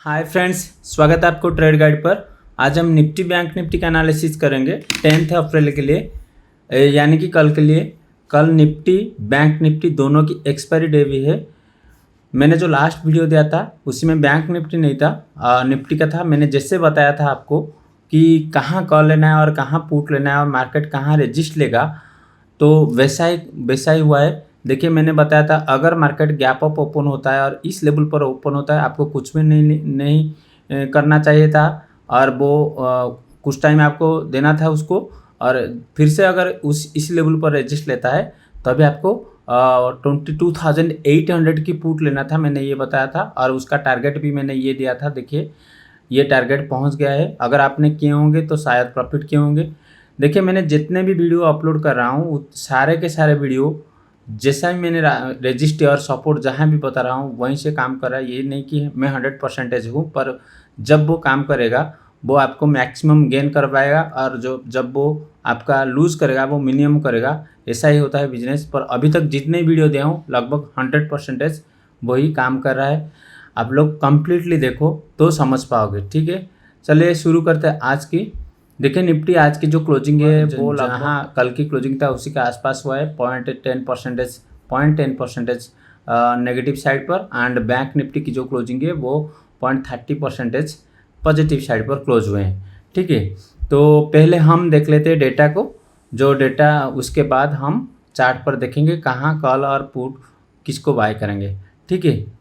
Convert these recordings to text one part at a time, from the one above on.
Hi friends, स्वागत है आपको ट्रेड गाइड पर। आज हम निफ्टी बैंक निफ्टी का एनालिसिस करेंगे 10 अप्रैल के लिए, यानी कि कल के लिए। कल निफ्टी बैंक निफ्टी दोनों की एक्सपायरी डे भी है। मैंने जो लास्ट वीडियो दिया था उसी में बैंक निफ्टी नहीं था, निफ्टी का था। मैंने जैसे बताया था आपको कि कहाँ कॉल लेना है और कहाँ पुट लेना है और मार्केट कहाँ रेजिस्ट लेगा, तो वैसा ही हुआ है। देखिए, मैंने बताया था अगर मार्केट गैप अप ओपन होता है और इस लेवल पर ओपन होता है, आपको कुछ भी नहीं करना चाहिए था और वो कुछ टाइम आपको देना था उसको। और फिर से अगर इस लेवल पर रेजिस्ट लेता है तभी आपको 22,800 की पुट लेना था, मैंने ये बताया था। और उसका टारगेट भी मैंने ये दिया था। देखिए, ये टारगेट पहुंच गया है। अगर आपने किए होंगे तो शायद प्रॉफिट किए होंगे। देखिए, मैंने जितने भी वीडियो अपलोड कर रहा हूँ सारे के सारे वीडियो जैसा ही मैंने रजिस्ट और सपोर्ट जहाँ भी बता रहा हूँ वहीं से काम कर रहा है। ये नहीं कि मैं 100% हूँ, पर जब वो काम करेगा वो आपको मैक्सिमम गेन करवाएगा और जब वो आपका लूज़ करेगा वो मिनिमम करेगा। ऐसा ही होता है बिजनेस। पर अभी तक जितने वीडियो दिया हूँ लगभग 100% वही काम कर रहा है। आप लोग कम्प्लीटली देखो तो समझ पाओगे, ठीक है। चलिए शुरू करते हैं आज की। देखिए, निफ्टी आज की जो क्लोजिंग है वो जहाँ कल की क्लोजिंग था उसी के आसपास हुआ है। 0.10% नेगेटिव साइड पर। एंड बैंक निफ्टी की जो क्लोजिंग है वो 0.30% पॉजिटिव साइड पर क्लोज हुए हैं, ठीक है। तो पहले हम देख लेते हैं डेटा को, जो डेटा उसके बाद हम चार्ट पर देखेंगे कहाँ कॉल और पुट किसको बाय करेंगे, ठीक है।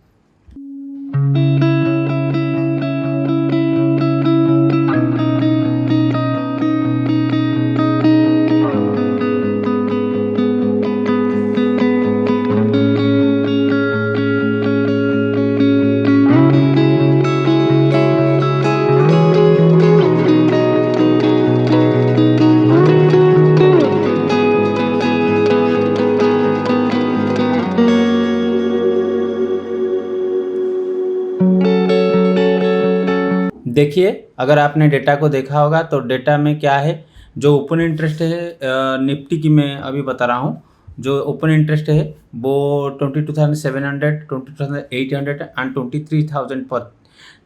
देखिए, अगर आपने डेटा को देखा होगा तो डेटा में क्या है, जो ओपन इंटरेस्ट है निफ्टी की मैं अभी बता रहा हूँ। जो ओपन इंटरेस्ट है वो 22,700, 22,800 एंड 23,000 पर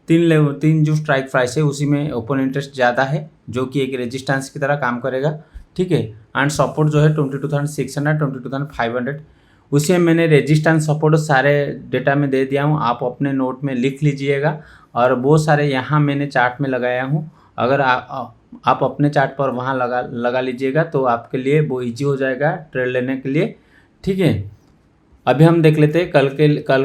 तीन जो स्ट्राइक प्राइस है उसी में ओपन इंटरेस्ट ज़्यादा है, जो कि एक रेजिस्टेंस की तरह काम करेगा, ठीक है। एंड सपोर्ट जो है 22,600, 22,500। उसे मैंने रेजिस्टेंस सपोर्ट सारे डेटा में दे दिया हूँ, आप अपने नोट में लिख लीजिएगा। और वो सारे यहाँ मैंने चार्ट में लगाया हूँ। अगर आप अपने चार्ट पर वहाँ लगा लीजिएगा तो आपके लिए वो ईजी हो जाएगा ट्रेड लेने के लिए, ठीक है। अभी हम देख लेते हैं कल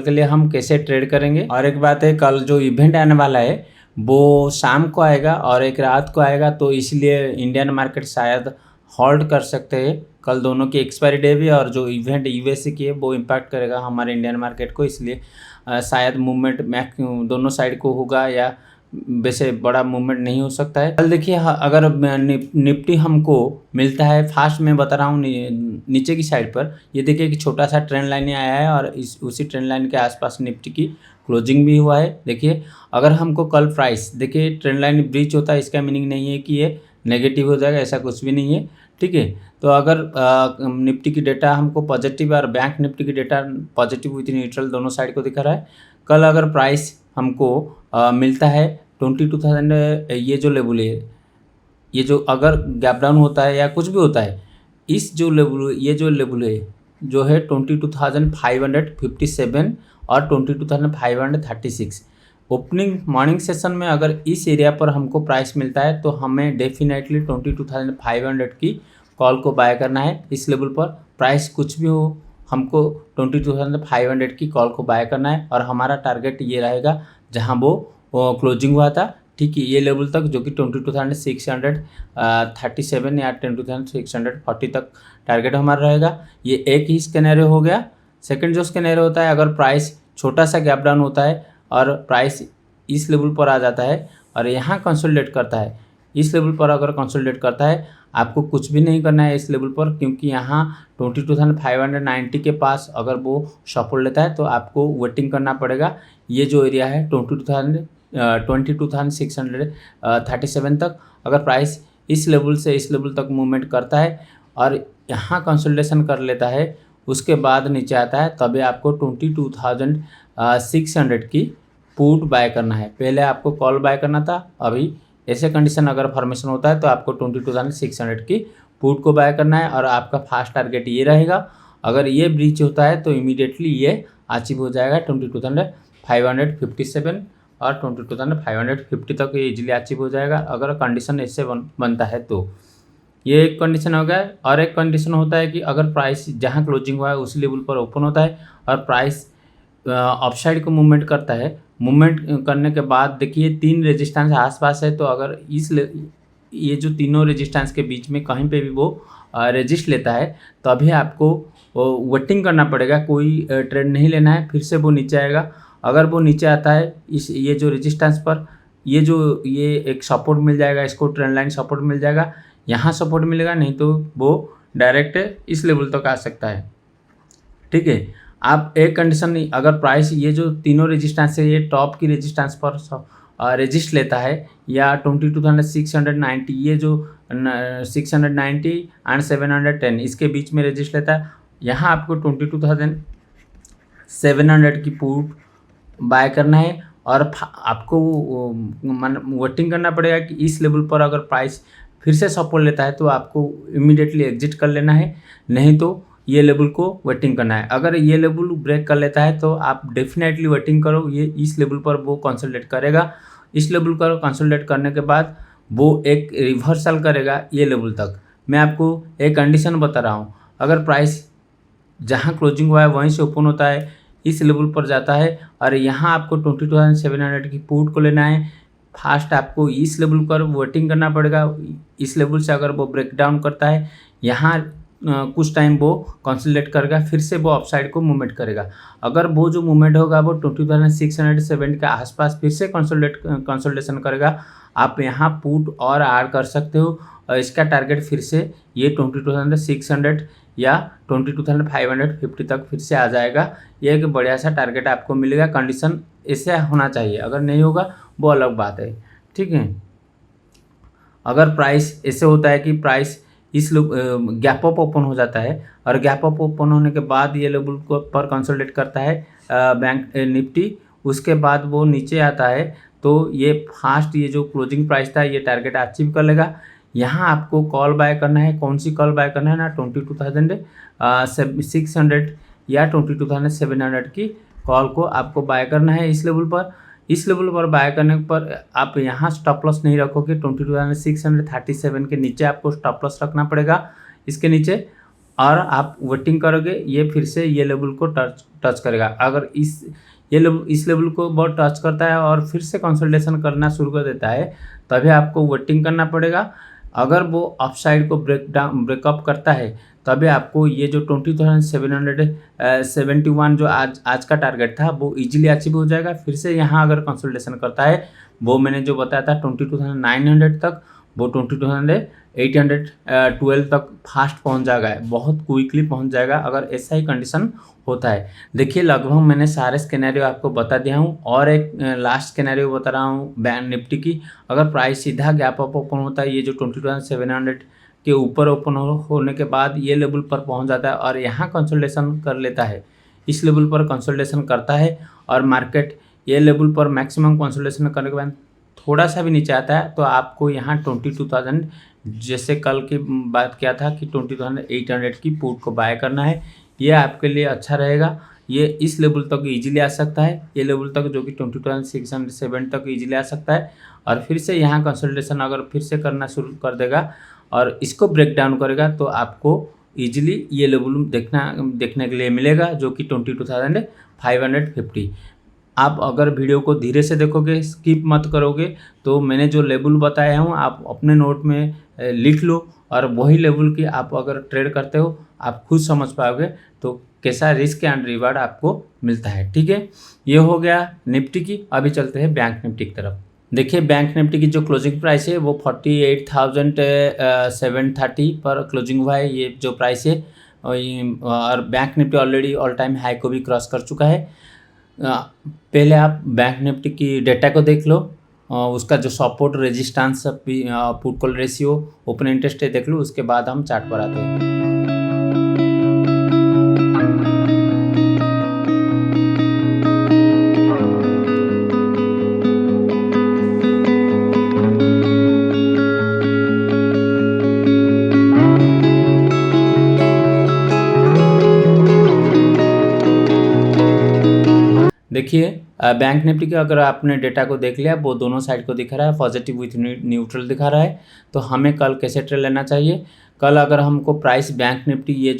के लिए हम कैसे ट्रेड करेंगे। और एक बात है, कल जो इवेंट आने वाला है वो शाम को आएगा और एक रात को आएगा, तो इसलिए इंडियन मार्केट शायद होल्ड कर सकते हैं। कल दोनों की एक्सपायरी डे भी और जो इवेंट यूएसए की है वो इम्पैक्ट करेगा हमारे इंडियन मार्केट को, इसलिए शायद मूवमेंट दोनों साइड को होगा या वैसे बड़ा मूवमेंट नहीं हो सकता है। कल देखिए, अगर निफ्टी हमको मिलता है फास्ट, मैं बता रहा हूँ नीचे की साइड पर, ये देखिए कि छोटा सा ट्रेंड लाइन आया है और उसी ट्रेंड लाइन के आसपास निफ्टी की क्लोजिंग भी हुआ है। देखिए, अगर हमको कल प्राइस देखिए ट्रेंड लाइन ब्रीच होता है, इसका मीनिंग नहीं है कि ये नेगेटिव हो जाएगा, ऐसा कुछ भी नहीं है, ठीक है। तो अगर निफ्टी की डेटा हमको पॉजिटिव और बैंक निफ्टी की डेटा पॉजिटिव विथ न्यूट्रल दोनों साइड को दिखा रहा है। कल अगर प्राइस हमको मिलता है 22,000, ये जो लेवल है, ये जो अगर गैप डाउन होता है या कुछ भी होता है, इस जो लेवल ये जो लेवल है जो है 22,557 और 22,536, ओपनिंग मॉर्निंग सेशन में अगर इस एरिया पर हमको प्राइस मिलता है तो हमें डेफिनेटली 22,500 की कॉल को बाय करना है। इस लेवल पर प्राइस कुछ भी हो, हमको 22,500 की कॉल को बाय करना है और हमारा टारगेट ये रहेगा जहां वो क्लोजिंग हुआ था, ठीक है, ये लेवल तक, जो कि 22,637 या 22,640 तक टारगेट हमारा रहेगा। ये एक ही स्कैनरियो हो गया। सेकंड जो स्कैनरियो होता है, अगर प्राइस छोटा सा गैप डाउन होता है और प्राइस इस लेवल पर आ जाता है और यहाँ कंसोलिडेट करता है, इस लेवल पर अगर कंसोलिडेट करता है, आपको कुछ भी नहीं करना है इस लेवल पर, क्योंकि यहाँ 22,590 के पास अगर वो सपोर्ट लेता है तो आपको वेटिंग करना पड़ेगा। ये जो एरिया है 22,637 तक, अगर प्राइस इस लेवल से इस लेवल तक मूवमेंट करता है और यहाँ कंसोलिडेशन कर लेता है, उसके बाद नीचे आता है, तभी आपको 22,600 की पुट बाय करना है। पहले आपको कॉल बाय करना था, अभी ऐसे कंडीशन अगर फॉर्मेशन होता है तो आपको 22,600 की पुट को बाय करना है और आपका फास्ट टारगेट ये रहेगा। अगर ये ब्रीच होता है तो इमीडिएटली ये अचीव हो जाएगा 22,557 और 22,550 तक ये इजीली अचीव हो जाएगा अगर कंडीशन ऐसे बनता है तो। ये एक कंडीशन हो गया। और एक कंडीशन होता है कि अगर प्राइस जहाँ क्लोजिंग हुआ है उस लेवल पर ओपन होता है और प्राइस अपसाइड को मूवमेंट करता है। मूवमेंट करने के बाद देखिए 3 रेजिस्टेंस आसपास है, तो अगर ये जो तीनों रेजिस्टेंस के बीच में कहीं पे भी वो रेजिस्ट लेता है तो अभी आपको वेटिंग करना पड़ेगा, कोई ट्रेड नहीं लेना है। फिर से वो नीचे आएगा। अगर वो नीचे आता है ये जो रेजिस्टेंस पर ये एक सपोर्ट मिल जाएगा, इसको ट्रेंड लाइन सपोर्ट मिल जाएगा, यहाँ सपोर्ट मिलेगा, नहीं तो वो डायरेक्ट इस लेवल तक आ सकता है। ठीक है। आप एक कंडीशन, अगर प्राइस ये जो तीनों रेजिस्टेंस है ये टॉप की रेजिस्टेंस पर रेजिस्ट लेता है या 22,690 ये जो 690 एंड 710 इसके बीच में रेजिस्ट लेता है, यहाँ आपको 22,700 की पुट बाय करना है और आपको वेटिंग करना पड़ेगा कि इस लेवल पर अगर प्राइस फिर से सपोर्ट लेता है तो आपको इमीडिएटली एग्जिट कर लेना है, नहीं तो ये लेवल को वेटिंग करना है। अगर ये लेवल ब्रेक कर लेता है तो आप डेफिनेटली वेटिंग करो, ये इस लेवल पर वो कंसोलिडेट करेगा। इस लेवल पर कंसोलिडेट करने के बाद वो एक रिवर्सल करेगा ये लेवल तक। मैं आपको एक कंडीशन बता रहा हूँ, अगर प्राइस जहाँ क्लोजिंग हुआ है वहीं से ओपन होता है, इस लेवल पर जाता है और यहाँ आपको 22,700 की पुट को लेना है। फास्ट आपको इस लेवल पर वेटिंग करना पड़ेगा। इस लेवल से अगर वो ब्रेक डाउन करता है, यहाँ कुछ टाइम वो कंसोलिडेट करेगा, फिर से वो अपसाइड को मूवमेंट करेगा। अगर वो जो मूवमेंट होगा वो 22,670 के आसपास फिर से कंसोलिडेशन करेगा, आप यहाँ पुट और ऐड कर सकते हो और इसका टारगेट फिर से ये 22,600 या 22,550 तक फिर से आ जाएगा। ये एक बढ़िया सा टारगेट आपको मिलेगा। कंडीशन ऐसे होना चाहिए, अगर नहीं होगा वो अलग बात है। ठीक है। अगर प्राइस ऐसे होता है कि प्राइस इस गैप अप ओपन हो जाता है और गैप अप ओपन होने के बाद ये लेवल को पर कंसोलिडेट करता है बैंक निफ्टी, उसके बाद वो नीचे आता है तो ये फास्ट ये जो क्लोजिंग प्राइस था ये टारगेट अचीव कर लेगा। यहाँ आपको कॉल बाय करना है। कौन सी कॉल बाय करना है ना, 22,600 या 22,700 की कॉल को आपको बाय करना है इस लेवल पर। इस लेवल पर बाय करने पर आप यहाँ स्टॉप लॉस नहीं रखोगे, 22,637 के नीचे आपको स्टॉप लॉस रखना पड़ेगा इसके नीचे, और आप वेटिंग करोगे ये फिर से ये लेवल को टच करेगा। अगर इस लेवल को बहुत टच करता है और फिर से कंसोलिडेशन करना शुरू कर देता है तभी आपको वेटिंग करना पड़ेगा। अगर वो अपसाइड को ब्रेकअप करता है तभी आपको ये जो 20,771 जो आज का टारगेट था वो इजीली अचीव हो जाएगा। फिर से यहाँ अगर कंसोलिडेशन करता है, वो मैंने जो बताया था 22,900 तक, वो 22,812 तक फास्ट पहुँच जाएगा, बहुत क्विकली पहुँच जाएगा अगर ऐसा ही कंडीशन होता है। देखिए लगभग मैंने सारे स्केनारियो आपको बता दिया हूँ और एक लास्ट स्केनारियो बता रहा हूँ बैंक निफ्टी की। अगर प्राइस सीधा गैप अप ओपन होता है, ये जो 22,700 के ऊपर ओपन होने के बाद ये लेवल पर पहुंच जाता है और यहाँ कंसोलिडेशन कर लेता है, इस लेवल पर कंसोलिडेशन करता है और मार्केट ये लेवल पर मैक्सिमम कंसोलिडेशन करने के बाद थोड़ा सा भी नीचे आता है तो आपको यहाँ 22,000 जैसे कल की बात किया था कि 22,800 की पुट को बाय करना है। ये आपके लिए अच्छा रहेगा। ये इस लेवल तक इजीली आ सकता है, ये लेवल तक जो कि 22,607 तक इजीली आ सकता है और फिर से यहाँ कंसोलिडेशन अगर फिर से करना शुरू कर देगा और इसको ब्रेक डाउन करेगा तो आपको इजीली ये लेवल देखने के लिए मिलेगा जो कि 22,550। आप अगर वीडियो को धीरे से देखोगे, स्किप मत करोगे, तो मैंने जो लेवल बताया हूँ आप अपने नोट में लिख लो और वही लेवल की आप अगर ट्रेड करते हो आप खुद समझ पाओगे तो कैसा रिस्क एंड रिवार्ड आपको मिलता है। ठीक है, ये हो गया निफ्टी की। अभी चलते हैं बैंक निफ्टी की तरफ। देखिए बैंक निफ्टी की जो क्लोजिंग प्राइस है वो 48,730 पर क्लोजिंग हुआ है, ये जो प्राइस है। और bank Nifty already all time high को भी क्रॉस कर चुका है। पहले आप बैंक निफ्टी की डेटा को देख लो, उसका जो support resistance put call ratio open interest है देख लो, उसके बाद हम चार्ट पर आते हैं। देखिए बैंक निफ्टी के अगर आपने डेटा को देख लिया, वो दोनों साइड को दिखा रहा है, पॉजिटिव विथ न्यूट्रल दिखा रहा है। तो हमें कल कैसे ट्रेड लेना चाहिए? कल अगर हमको प्राइस बैंक निफ्टी ये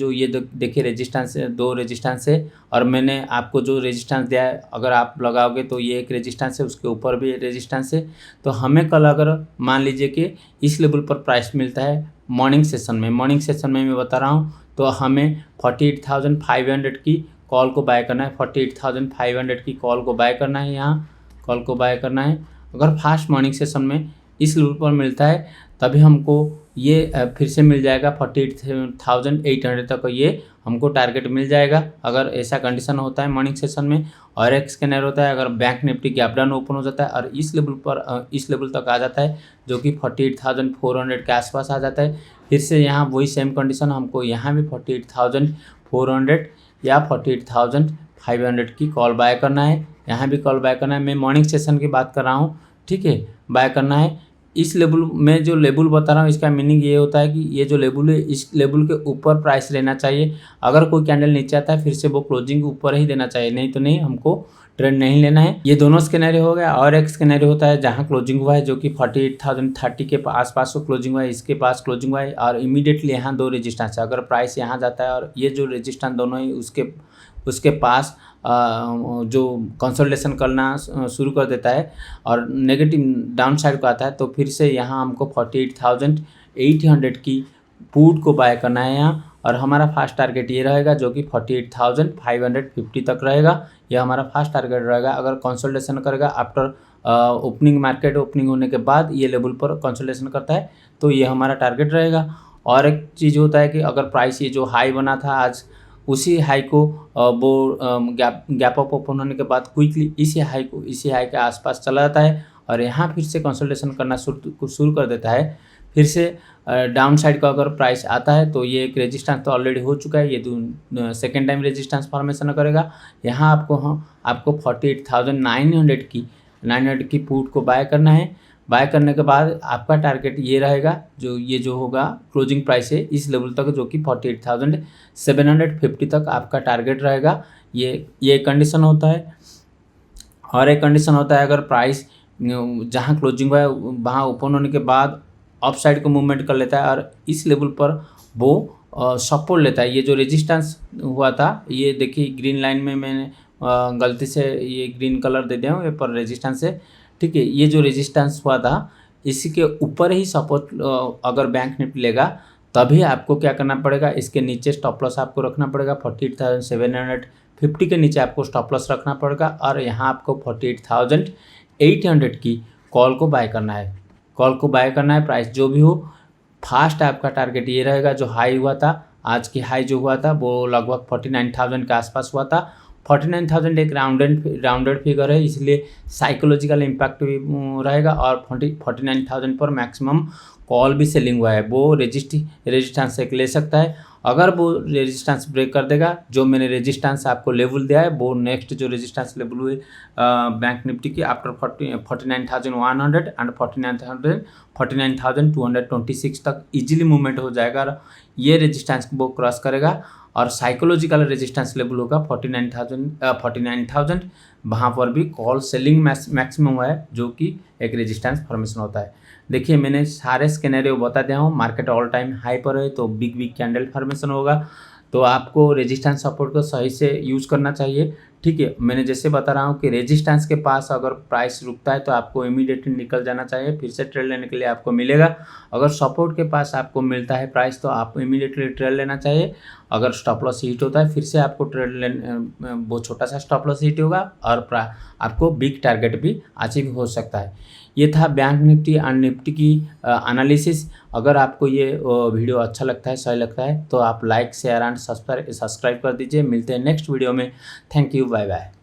देखिए रेजिस्टेंस है, 2 रेजिस्टेंस है, और मैंने आपको जो रेजिस्टेंस दिया है अगर आप लगाओगे तो ये एक रेजिस्टेंस है, उसके ऊपर भी रेजिस्टेंस है। तो हमें कल अगर मान लीजिए कि इस लेवल पर प्राइस मिलता है मॉर्निंग सेशन में मैं बता रहा हूँ, तो हमें 48,500 की कॉल को बाय करना है। 48,500 की कॉल को बाय करना है, यहाँ कॉल को बाय करना है। अगर फास्ट मॉर्निंग सेशन में इस लेवल पर मिलता है तभी हमको ये फिर से मिल जाएगा 48,800 तक, ये हमको टारगेट मिल जाएगा अगर ऐसा कंडीशन होता है मॉर्निंग सेशन में। और एक स्कैनर होता है अगर bank Nifty gap down open हो जाता है और इस लेवल तक आ जाता है जो कि 48,400 के आसपास आ जाता है, फिर से यहाँ वही सेम कंडीशन, हमको यहाँ भी 48,400 या 48,500 की कॉल बाय करना है, यहाँ भी कॉल बाय करना है। मैं मॉर्निंग सेशन की बात कर रहा हूँ, ठीक है, बाय करना है। इस लेवल में जो लेवल बता रहा हूँ इसका मीनिंग ये होता है कि ये जो लेवल है इस लेवल के ऊपर प्राइस लेना चाहिए। अगर कोई कैंडल नीचे आता है फिर से वो क्लोजिंग ऊपर ही देना चाहिए, नहीं तो नहीं, हमको ट्रेंड नहीं लेना है। ये दोनों स्कैनरियो हो गया। और एक स्कैनरियो होता है जहाँ क्लोजिंग हुआ है जो कि 48,030 के आसपास को क्लोजिंग हुआ है, इसके पास क्लोजिंग हुआ है और इमीडिएटली यहाँ 2 रेजिस्टेंस है। अगर प्राइस यहाँ जाता है और ये जो रेजिस्टेंस दोनों ही उसके पास जो कंसोलिडेशन करना शुरू कर देता है और नेगेटिव डाउन साइड को आता है, तो फिर से यहाँ हमको 48,800 की पुट को बाय करना है यहाँ। और हमारा फास्ट टारगेट ये रहेगा जो कि 48,550 तक रहेगा, यह हमारा फास्ट टारगेट रहेगा। अगर कंसोलिडेशन करेगा आफ्टर ओपनिंग, मार्केट ओपनिंग होने के बाद ये लेवल पर कंसोलिडेशन करता है तो ये हमारा टारगेट रहेगा। और एक चीज़ होता है कि अगर प्राइस ये जो हाई बना था आज, उसी हाई को वो गैप अप ओपन होने के बाद क्विकली इसी हाई के आसपास चला जाता है और यहाँ फिर से कंसोलिडेशन करना शुरू कर देता है। फिर से डाउन साइड का अगर प्राइस आता है तो ये एक रेजिस्टेंस तो ऑलरेडी हो चुका है, ये सेकेंड टाइम रेजिस्टेंस फॉर्मेशन करेगा। यहाँ आपको 48,900 की पुट को बाय करना है। बाय करने के बाद आपका टारगेट ये रहेगा जो होगा क्लोजिंग प्राइस है इस लेवल तक जो कि 48,750 तक आपका टारगेट रहेगा। ये कंडीशन होता है। और एक कंडीशन होता है अगर प्राइस जहाँ क्लोजिंग हुआ है वहाँ ओपन होने के बाद अप साइड को मूवमेंट कर लेता है और इस लेवल पर वो सपोर्ट लेता है। ये जो रेजिस्टेंस हुआ था, ये देखिए ग्रीन लाइन में मैंने गलती से ये ग्रीन कलर दे दिया हूँ, ये पर रेजिस्टेंस है, ठीक है। ये जो रेजिस्टेंस हुआ था इसी के ऊपर ही सपोर्ट अगर बैंक निफ्टी लेगा तभी आपको क्या करना पड़ेगा, इसके नीचे स्टॉप लॉस आपको रखना पड़ेगा। 48,750 के नीचे आपको स्टॉप लॉस रखना पड़ेगा और यहाँ आपको 48,800 की कॉल को बाय करना है। कॉल को बाय करना है, प्राइस जो भी हो। फास्ट आपका टारगेट ये रहेगा, जो हाई हुआ था, आज की हाई जो हुआ था वो लगभग 49,000 के आसपास हुआ था। 49,000 एक राउंडेड फिगर है, इसलिए साइकोलॉजिकल इम्पैक्ट भी रहेगा। और 49,000 पर मैक्सिमम कॉल भी सेलिंग हुआ है, वो रेजिस्टेंस एक ले सकता है। अगर वो रेजिस्टेंस ब्रेक कर देगा, जो मैंने रेजिस्टेंस आपको लेवल दिया है वो नेक्स्ट जो रेजिस्टेंस लेवल हुए बैंक निफ्टी की आफ्टर 49,100 एंड 49,226 तक इजीली मूवमेंट हो जाएगा और ये रेजिस्टेंस वो क्रॉस करेगा। और साइकोलॉजिकल रेजिस्टेंस लेवल होगा 49,000, वहाँ पर भी कॉल सेलिंग मैक्सिमम हुआ है जो कि एक रेजिस्टेंस फॉर्मेशन होता है। देखिए मैंने सारे स्कैनरियो बता दिया हूँ। मार्केट ऑल टाइम हाई पर है तो बिग कैंडल फॉर्मेशन होगा, तो आपको रेजिस्टेंस सपोर्ट को सही से यूज़ करना चाहिए, ठीक है। मैंने जैसे बता रहा हूँ कि रेजिस्टेंस के पास अगर प्राइस रुकता है तो आपको इमीडिएटली निकल जाना चाहिए, फिर से ट्रेड लेने के लिए आपको मिलेगा। अगर सपोर्ट के पास आपको मिलता है प्राइस तो आपको इमीडिएटली ट्रेड लेना चाहिए। अगर स्टॉप लॉस हिट होता है फिर से आपको वो छोटा सा स्टॉप लॉस हिट होगा और आपको बिग टारगेट भी अचीव हो सकता है। ये था बैंक निफ्टी एंड निफ्टी की एनालिसिस। अगर आपको ये वीडियो अच्छा लगता है, सही लगता है तो आप लाइक शेयर एंड सब्सक्राइब कर दीजिए। मिलते हैं नेक्स्ट वीडियो में। Thank you, bye bye.